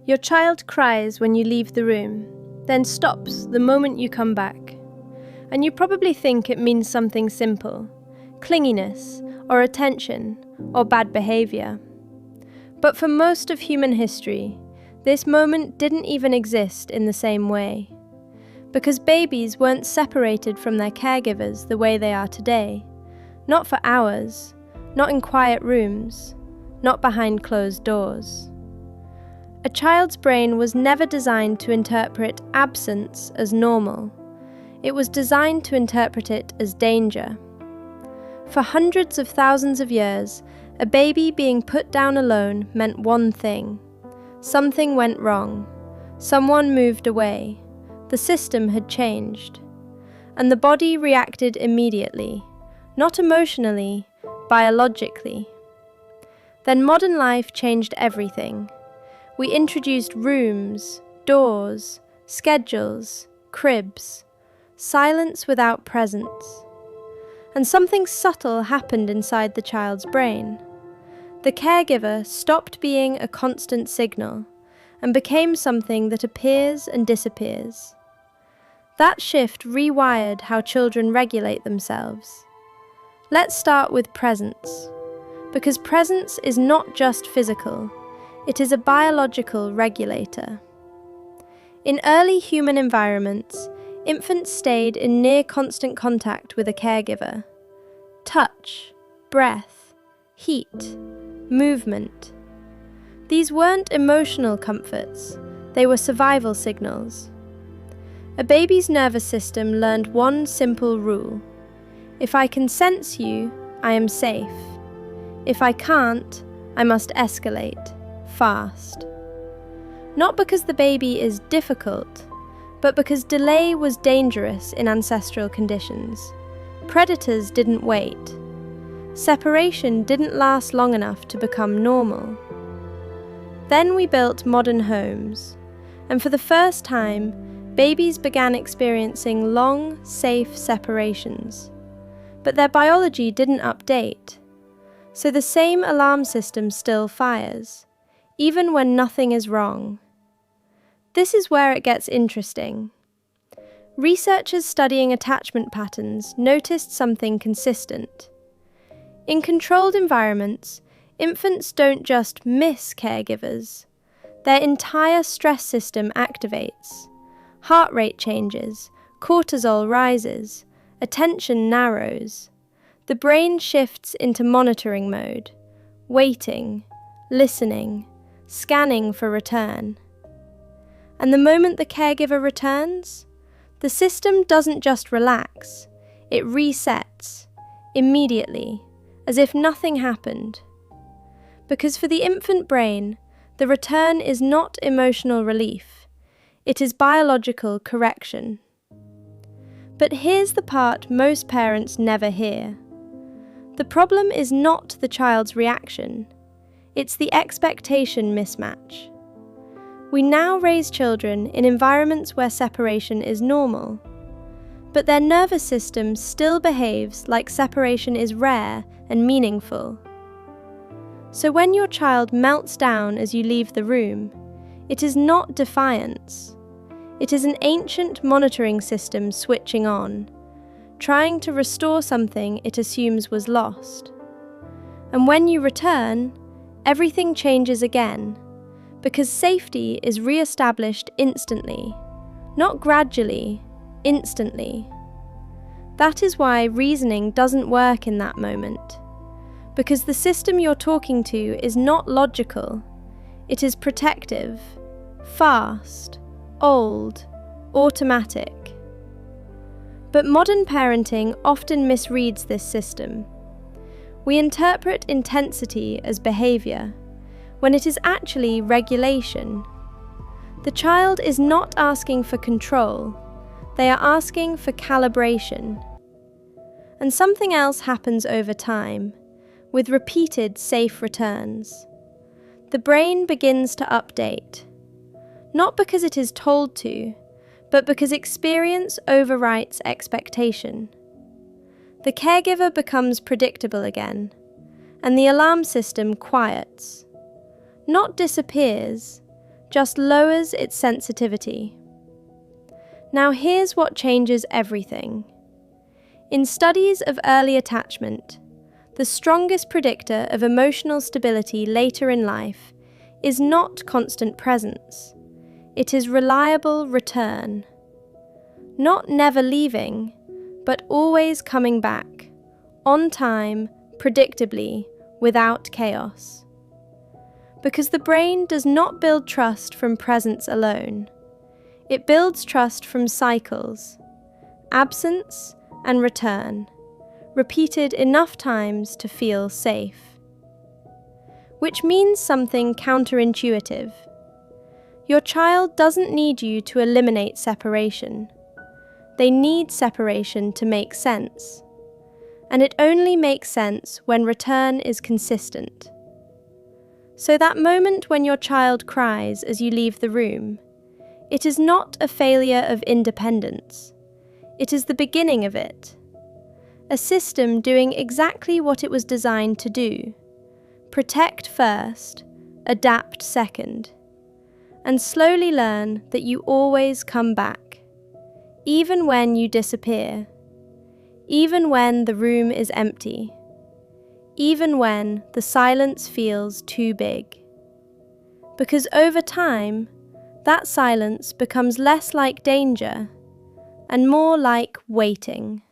Your child cries when you leave the room, then stops the moment you come back. And you probably think it means something simple, clinginess, or attention, or bad behavior. But for most of human history, this moment didn't even exist in the same way. Because babies weren't separated from their caregivers the way they are today. Not for hours, not in quiet rooms, not behind closed doors. A child's brain was never designed to interpret absence as normal. It was designed to interpret it as danger. For hundreds of thousands of years, a baby being put down alone meant one thing. Something went wrong. Someone moved away. The system had changed. And the body reacted immediately, not emotionally, biologically. Then modern life changed everything. We introduced rooms, doors, schedules, cribs, silence without presence. And something subtle happened inside the child's brain. The caregiver stopped being a constant signal and became something that appears and disappears. That shift rewired how children regulate themselves. Let's start with presence, because presence is not just physical, it is a biological regulator. In early human environments, infants stayed in near constant contact with a caregiver. Touch, breath, heat, movement. These weren't emotional comforts, they were survival signals. A baby's nervous system learned one simple rule. If I can sense you, I am safe. If I can't, I must escalate, fast. Not because the baby is difficult, but because delay was dangerous in ancestral conditions. Predators didn't wait. Separation didn't last long enough to become normal. Then we built modern homes, and for the first time, babies began experiencing long, safe separations. But their biology didn't update, so the same alarm system still fires, even when nothing is wrong. This is where it gets interesting. Researchers studying attachment patterns noticed something consistent. In controlled environments, infants don't just miss caregivers. Their entire stress system activates. Heart rate changes, cortisol rises, attention narrows. The brain shifts into monitoring mode, waiting, listening, scanning for return. And the moment the caregiver returns, the system doesn't just relax, it resets, immediately, as if nothing happened. Because for the infant brain, the return is not emotional relief, it is biological correction. But here's the part most parents never hear. The problem is not the child's reaction, it's the expectation mismatch. We now raise children in environments where separation is normal, but their nervous system still behaves like separation is rare and meaningful. So when your child melts down as you leave the room, it is not defiance. It is an ancient monitoring system switching on, trying to restore something it assumes was lost. And when you return, everything changes again, because safety is re-established instantly, not gradually, instantly. That is why reasoning doesn't work in that moment, because the system you're talking to is not logical, it is protective, fast, old, automatic. But modern parenting often misreads this system. We interpret intensity as behavior, when it is actually regulation. The child is not asking for control, they are asking for calibration. And something else happens over time, with repeated safe returns. The brain begins to update, not because it is told to, but because experience overwrites expectation. The caregiver becomes predictable again, and the alarm system quiets. Not disappears, just lowers its sensitivity. Now here's what changes everything. In studies of early attachment, the strongest predictor of emotional stability later in life is not constant presence. It is reliable return. Not never leaving, but always coming back, on time, predictably, without chaos. Because the brain does not build trust from presence alone. It builds trust from cycles, absence and return, repeated enough times to feel safe. Which means something counterintuitive. Your child doesn't need you to eliminate separation. They need separation to make sense. And it only makes sense when return is consistent. So that moment when your child cries as you leave the room, it is not a failure of independence. It is the beginning of it. A system doing exactly what it was designed to do. Protect first, adapt second. And slowly learn that you always come back. Even when you disappear. Even when the room is empty. Even when the silence feels too big. Because over time, that silence becomes less like danger and more like waiting.